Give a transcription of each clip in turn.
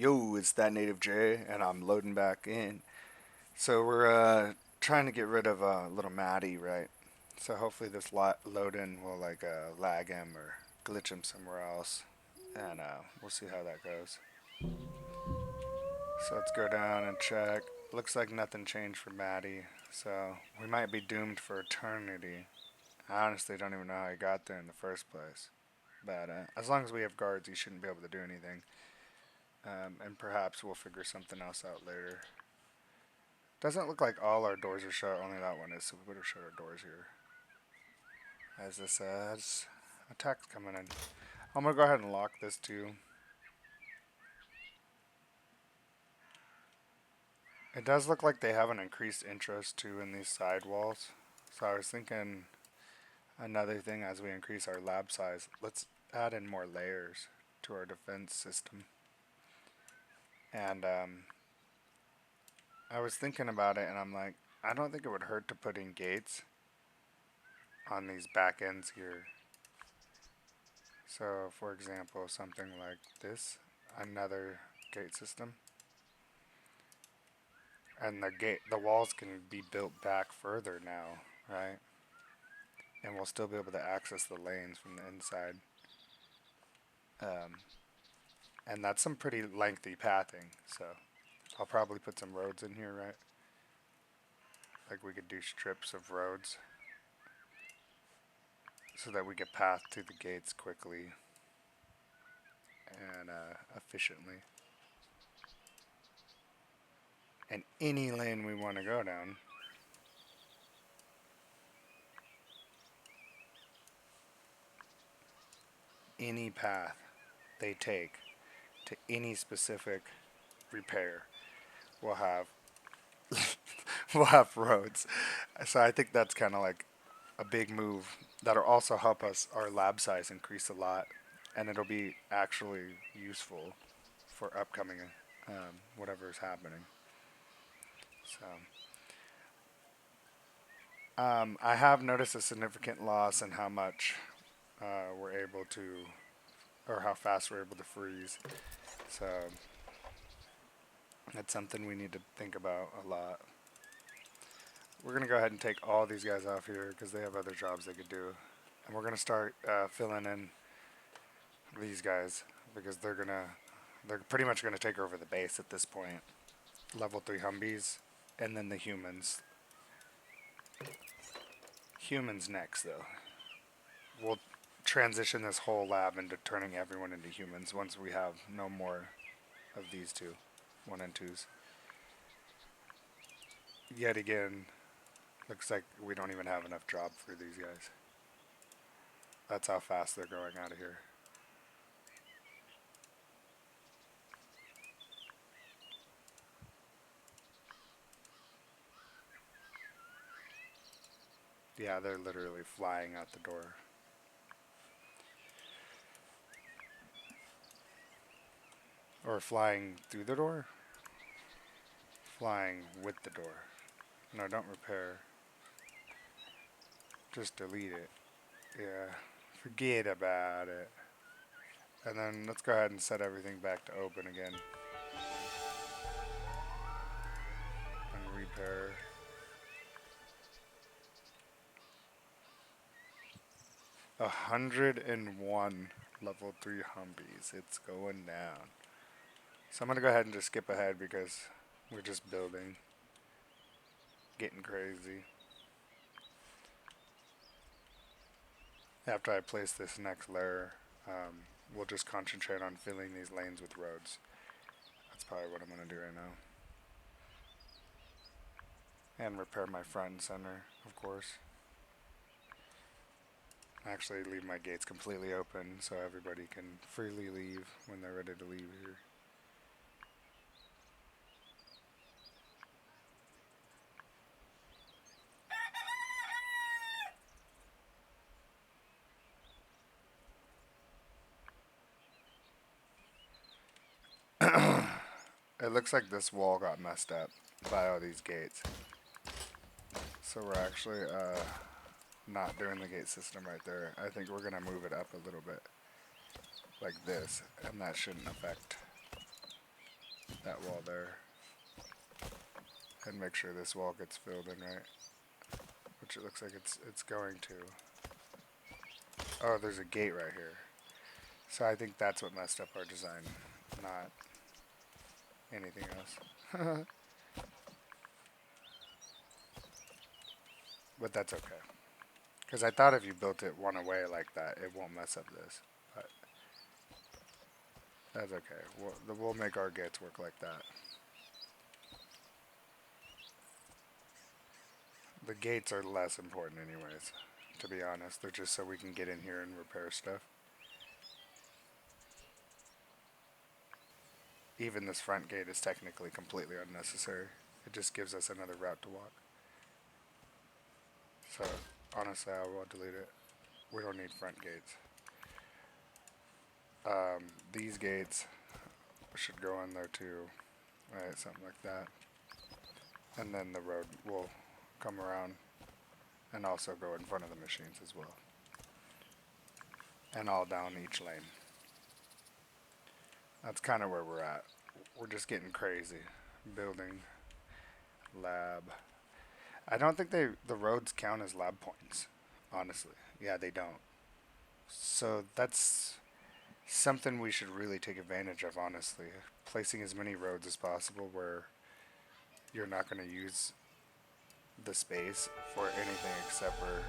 Yo, it's that native J, and I'm loading back in. So we're trying to get rid of little Maddie, right? So hopefully this load in will like lag him or glitch him somewhere else, and we'll see how that goes. So let's go down and check. Looks like nothing changed for Maddie, so we might be doomed for eternity. I honestly don't even know how he got there in the first place. But as long as we have guards, he shouldn't be able to do anything. And perhaps we'll figure something else out later. Doesn't look like all our doors are shut, only that one is, so we better shut our doors here. As this attack's coming in. I'm gonna go ahead and lock this too. It does look like they have an increased interest too in these side walls. So I was thinking another thing as we increase our lab size, let's add in more layers to our defense system. And I was thinking about it and I'm like, I don't think it would hurt to put in gates on these back ends here. So, for example, something like this, another gate system, and the walls can be built back further now, right? And we'll still be able to access the lanes from the inside. Um, and that's some pretty lengthy pathing, so I'll probably put some roads in here, right? Like we could do strips of roads so that we get path to the gates quickly and efficiently. And any lane we want to go down, any path they take to any specific repair will have will have roads. So I think that's kind of like a big move that'll also help us our lab size increase a lot, and it'll be actually useful for upcoming whatever is happening. So I have noticed a significant loss in how much we're able to, or how fast we're able to freeze. So that's something we need to think about a lot. We're going to go ahead and take all these guys off here because they have other jobs they could do. And we're going to start filling in these guys because they're pretty much going to take over the base at this point. Level 3 Humvees and then the humans. Humans next though. We'll transition this whole lab into turning everyone into humans once we have no more of these two, 1 and 2s. Yet again, looks like we don't even have enough job for these guys. That's how fast they're going out of here. Yeah, they're literally flying out the door. Or flying through the door? Flying with the door. No, don't repair. Just delete it. Yeah, forget about it. And then let's go ahead and set everything back to open again. And repair. 101 level 3 Humvees. It's going down. So I'm going to go ahead and just skip ahead because we're just building. Getting crazy. After I place this next layer, we'll just concentrate on filling these lanes with roads. That's probably what I'm going to do right now. And repair my front and center, of course. Actually leave my gates completely open so everybody can freely leave when they're ready to leave here. It looks like this wall got messed up by all these gates. So we're actually not doing the gate system right there. I think we're going to move it up a little bit like this, and that shouldn't affect that wall there. And make sure this wall gets filled in right. Which it looks like it's going to. Oh, there's a gate right here. So I think that's what messed up our design, not anything else. But that's okay. Because I thought if you built it one away like that, it won't mess up this. But that's okay. We'll make our gates work like that. The gates are less important anyways, to be honest. They're just so we can get in here and repair stuff. Even this front gate is technically completely unnecessary. It just gives us another route to walk. So, honestly, I will delete it. We don't need front gates. These gates should go in there too. Right, something like that. And then the road will come around and also go in front of the machines as well. And all down each lane. That's kind of where we're at. We're just getting crazy. Building, lab. I don't think the roads count as lab points, honestly. Yeah, they don't. So that's something we should really take advantage of, honestly. Placing as many roads as possible where you're not going to use the space for anything except for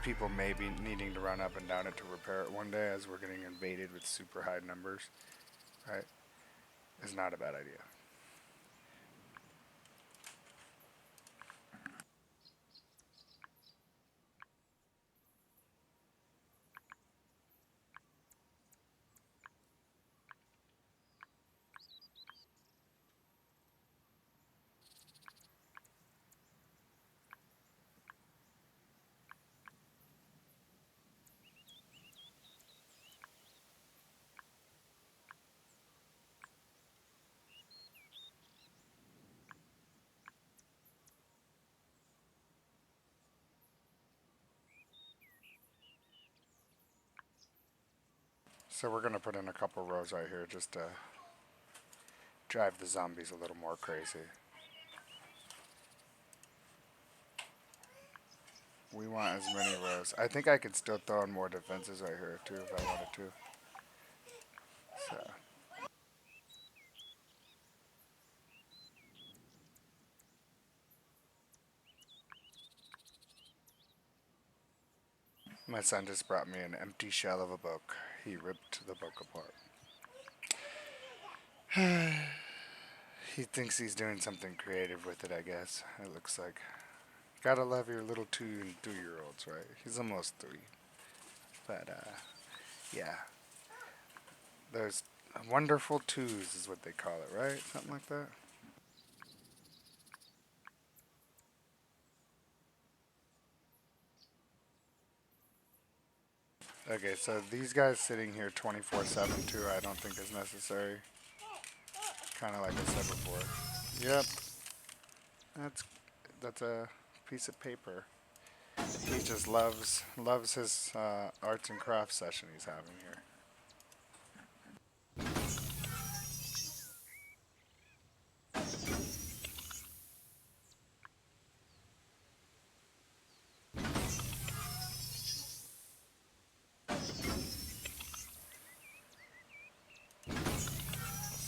people may be needing to run up and down it to repair it one day as we're getting invaded with super high numbers, right? Is not a bad idea. So we're going to put in a couple rows right here just to drive the zombies a little more crazy. We want as many rows. I think I could still throw in more defenses right here too if I wanted to. So my son just brought me an empty shell of a book. He ripped the book apart. He thinks he's doing something creative with it, I guess. It looks like. Gotta love your little 2 and 3-year-olds, right? He's almost 3. But, yeah. There's wonderful twos is what they call it, right? Something like that. Okay, so these guys sitting here 24/7 too, I don't think is necessary. Kind of like I said before. Yep, that's that's a piece of paper. He just loves his arts and crafts session he's having here.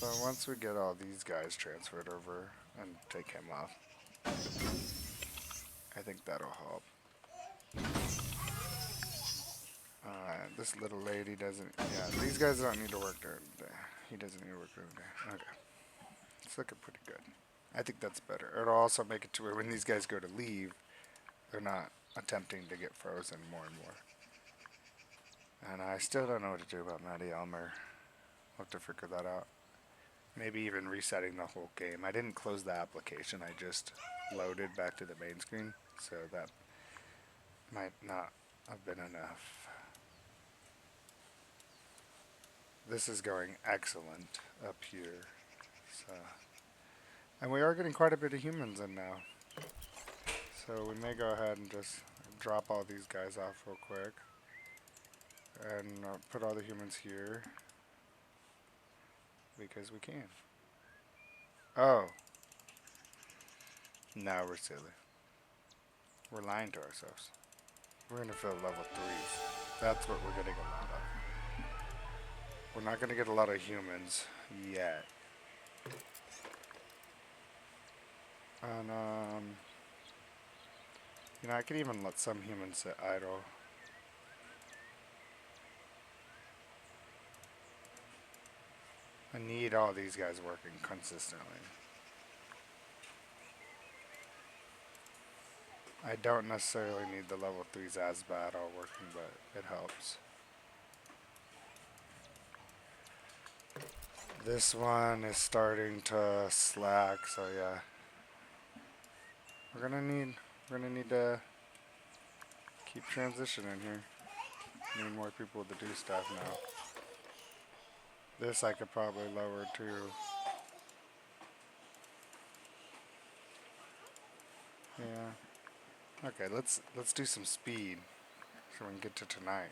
So once we get all these guys transferred over and take him off, I think that'll help. This little lady doesn't. Yeah, these guys don't need to work during the day. He doesn't need to work during the day. Okay, it's looking pretty good. I think that's better. It'll also make it to where when these guys go to leave, they're not attempting to get frozen more and more. And I still don't know what to do about Maddie Elmer. I'll have to figure that out. Maybe even resetting the whole game. I didn't close the application. I just loaded back to the main screen. So that might not have been enough. This is going excellent up here. So, and we are getting quite a bit of humans in now. So we may go ahead and just drop all these guys off real quick. And put all the humans here. Because we can. Oh, now we're silly. We're lying to ourselves. We're gonna fill level 3s. That's what we're getting a lot of. We're not gonna get a lot of humans yet. And, you know, I could even let some humans sit idle. I need all these guys working consistently. I don't necessarily need the level 3s as bad all working, but it helps. This one is starting to slack, so yeah. We're gonna need to keep transitioning here. Need more people to do stuff now. This I could probably lower too. Yeah. Okay, let's do some speed so we can get to tonight.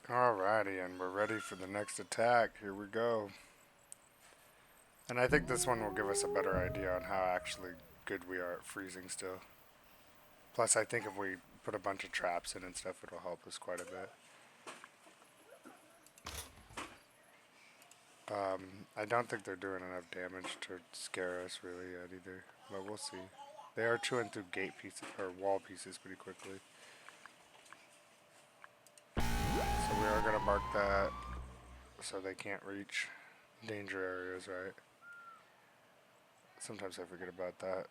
Alrighty, and we're ready for the next attack. Here we go. And I think this one will give us a better idea on how actually good we are at freezing still. Plus, I think if we put a bunch of traps in and stuff, it'll help us quite a bit. I don't think they're doing enough damage to scare us really yet either, but we'll see. They are chewing through gate pieces or wall pieces pretty quickly. So we are gonna mark that so they can't reach danger areas, right? Sometimes I forget about that.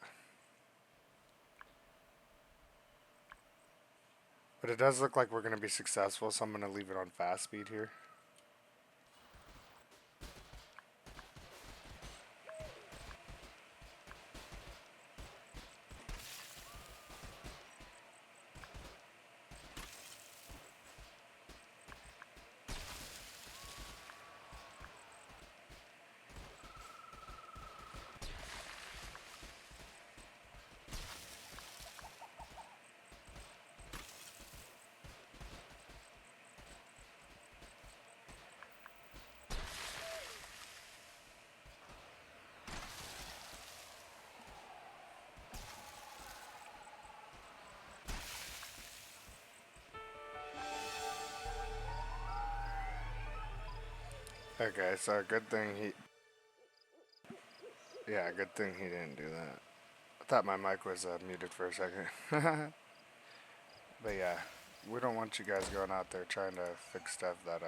But it does look like we're gonna be successful, so I'm gonna leave it on fast speed here. Okay, so good thing yeah, good thing he didn't do that. I thought my mic was muted for a second. But yeah, we don't want you guys going out there trying to fix stuff that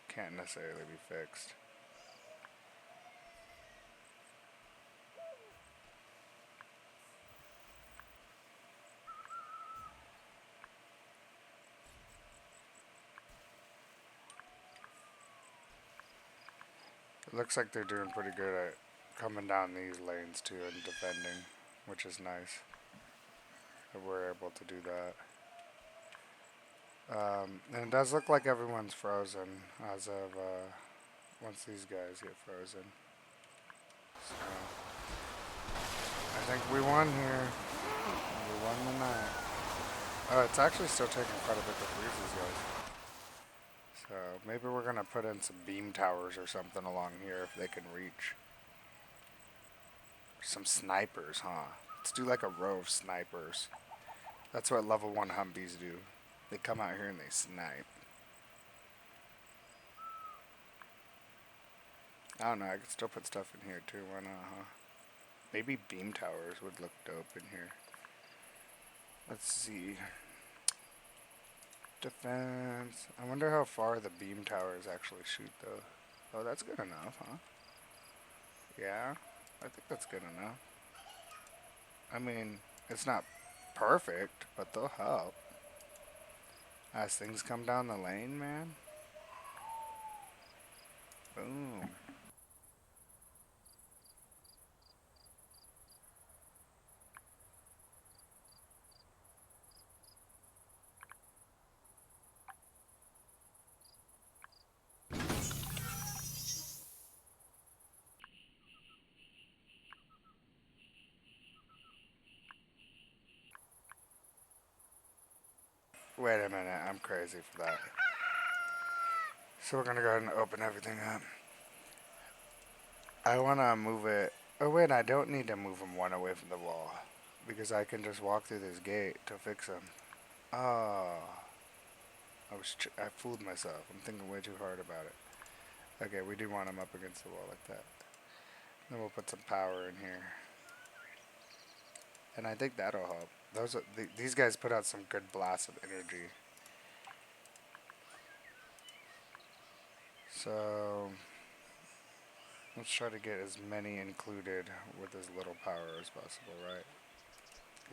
can't necessarily be fixed. It looks like they're doing pretty good at coming down these lanes too and defending, which is nice that we're able to do that. And it does look like everyone's frozen as of once these guys get frozen. So I think we won here. We won the night. Oh, it's actually still taking quite a bit to freeze these guys. So maybe we're gonna put in some beam towers or something along here if they can reach. Some snipers, huh? Let's do like a row of snipers. That's what level 1 Humvees do. They come out here and they snipe. I don't know, I could still put stuff in here too, why not, huh? Maybe beam towers would look dope in here. Let's see. Defense. I wonder how far the beam towers actually shoot, though. Oh, that's good enough, huh? Yeah, I think that's good enough. I mean, it's not perfect, but they'll help. As things come down the lane, man. Boom. Wait a minute, I'm crazy for that. So we're gonna go ahead and open everything up. I wanna move it. Oh wait, I don't need to move them one away from the wall because I can just walk through this gate to fix them. Oh, I fooled myself. I'm thinking way too hard about it. Okay, we do want them up against the wall like that. Then we'll put some power in here, and I think that'll help. These guys put out some good blasts of energy. So let's try to get as many included with as little power as possible, right?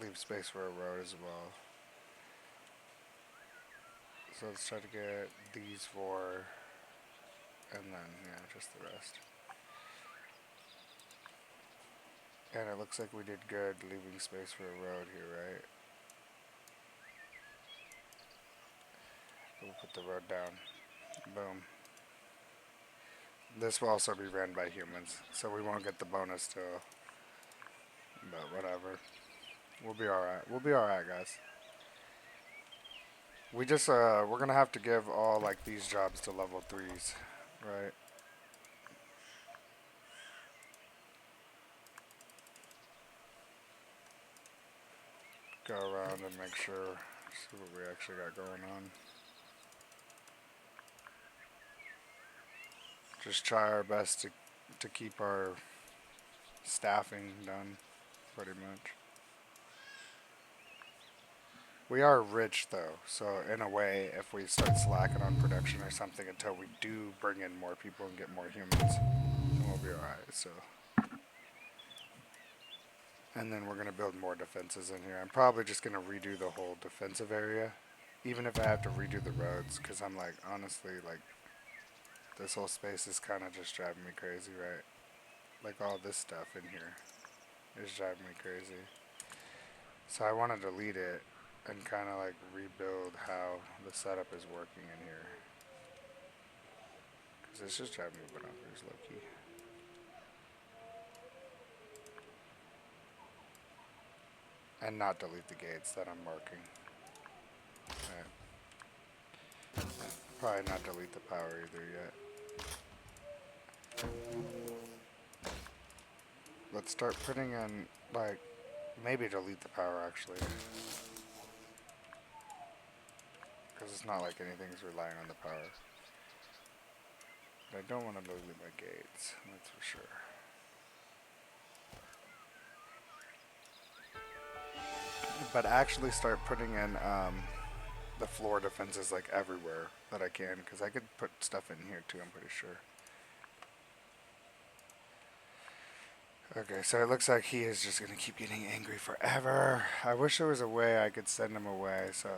Leave space for a road as well. So let's try to get these four, and then, yeah, just the rest. And it looks like we did good leaving space for a road here, right? We'll put the road down. Boom. This will also be ran by humans, so we won't get the bonus still. But whatever. We'll be alright. We'll be alright, guys. We're gonna have to give all, like, these jobs to level 3s, right? Go around and make sure, see what we actually got going on. Just try our best to keep our staffing done, pretty much. We are rich though, so in a way, if we start slacking on production or something until we do bring in more people and get more humans, then we'll be alright. So, and then we're gonna build more defenses in here. I'm probably just gonna redo the whole defensive area, even if I have to redo the roads, because I'm like, honestly, like, this whole space is kind of just driving me crazy, right? Like all this stuff in here is driving me crazy. So I want to delete it and kind of like rebuild how the setup is working in here. Because it's just driving me bananas, low key. And not delete the gates that I'm marking. Right. Probably not delete the power either yet. Let's start putting in, like, maybe delete the power actually. Because it's not like anything's relying on the power. But I don't want to delete my gates, that's for sure. But actually start putting in the floor defenses like everywhere that I can, because I could put stuff in here too, I'm pretty sure. Okay, so it looks like he is just going to keep getting angry forever. I wish there was a way I could send him away, so...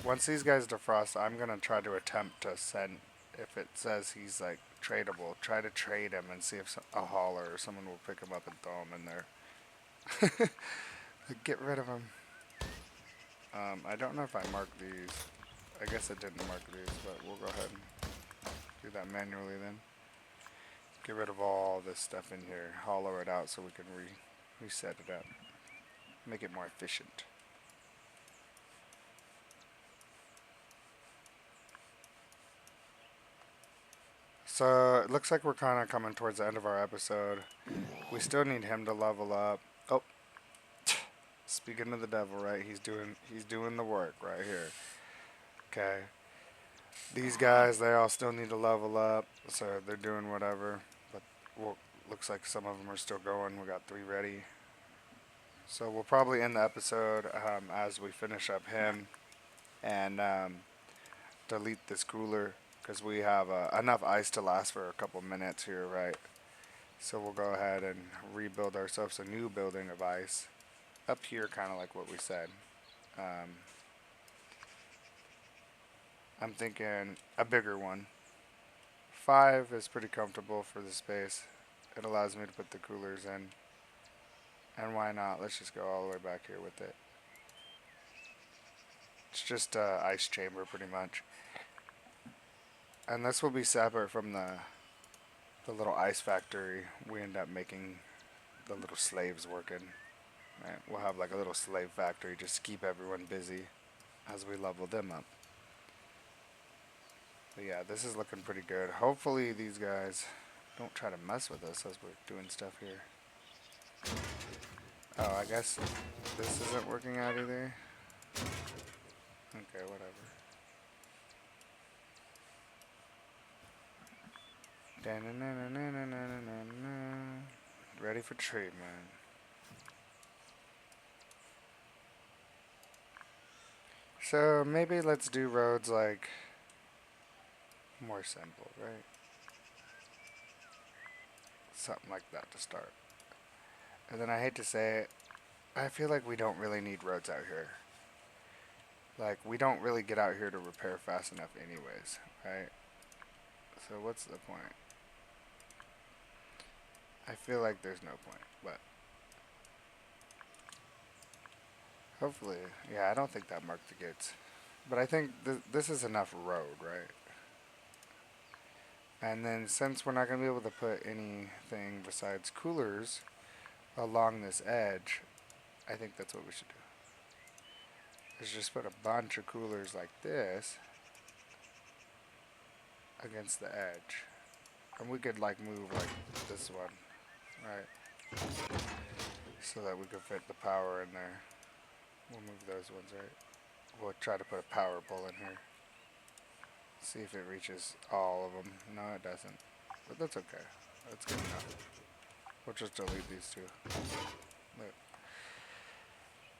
Once these guys defrost, I'm going to try to attempt to send... If it says he's, like, tradable, try to trade him and see if a hauler or someone will pick him up and throw him in there. Get rid of him. I don't know if I marked these. I guess I didn't mark these, but we'll go ahead and do that manually then. Get rid of all this stuff in here. Hollow it out so we can reset it up. Make it more efficient. So it looks like we're kind of coming towards the end of our episode. We still need him to level up. Oh, speaking of the devil, right? He's doing the work right here. Okay. These guys, they all still need to level up, so they're doing whatever. But well, looks like some of them are still going. We got 3 ready. So we'll probably end the episode as we finish up him and delete this cooler because we have enough ice to last for a couple minutes here, right? So we'll go ahead and rebuild ourselves a new building of ice up here, kind of like what we said. Um, I'm thinking a bigger one. 5 is pretty comfortable for the space. It allows me to put the coolers in. And why not? Let's just go all the way back here with it. It's just a ice chamber pretty much. And this will be separate from the little ice factory. We end up making the little slaves working. Right? We'll have like a little slave factory just to keep everyone busy as we level them up. But yeah, this is looking pretty good. Hopefully these guys don't try to mess with us as we're doing stuff here. Oh, I guess this isn't working out either. Okay, whatever. Ready for treatment. So maybe let's do roads like more simple, right? Something like that to start. And then I hate to say it, I feel like we don't really need roads out here. Like, we don't really get out here to repair fast enough anyways, right? So what's the point? I feel like there's no point, but hopefully, yeah, I don't think that marked the gates. But I think this is enough road, right? And then since we're not going to be able to put anything besides coolers along this edge, I think that's what we should do. Is just put a bunch of coolers like this against the edge. And we could like move like this one, right? So that we could fit the power in there. We'll move those ones, right? We'll try to put a power pole in here. See if it reaches all of them. No, it doesn't. But that's okay. That's good enough. We'll just delete these two. Look.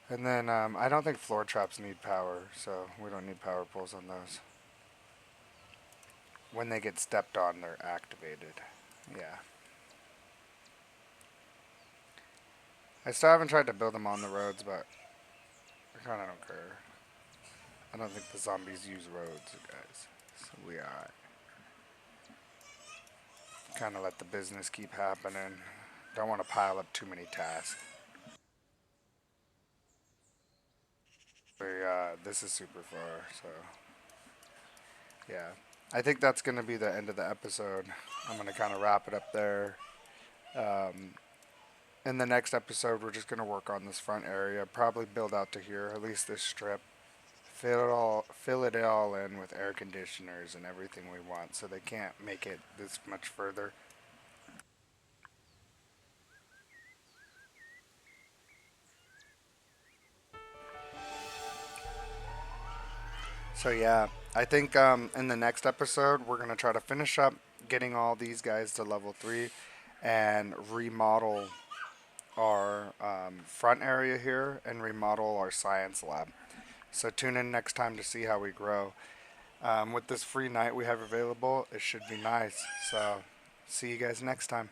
And then I don't think floor traps need power, so we don't need power poles on those. When they get stepped on, they're activated. Yeah. I still haven't tried to build them on the roads, but I kind of don't care. I don't think the zombies use roads, guys. So we are. Kind of let the business keep happening. Don't want to pile up too many tasks. This is super far, so yeah. I think that's going to be the end of the episode. I'm going to kind of wrap it up there. In the next episode, we're just going to work on this front area, probably build out to here, at least this strip. Fill it all in with air conditioners and everything we want, so they can't make it this much further. So yeah, I think in the next episode we're gonna try to finish up getting all these guys to level 3 and remodel our front area here and remodel our science lab. So tune in next time to see how we grow. With this free night we have available, it should be nice. So see you guys next time.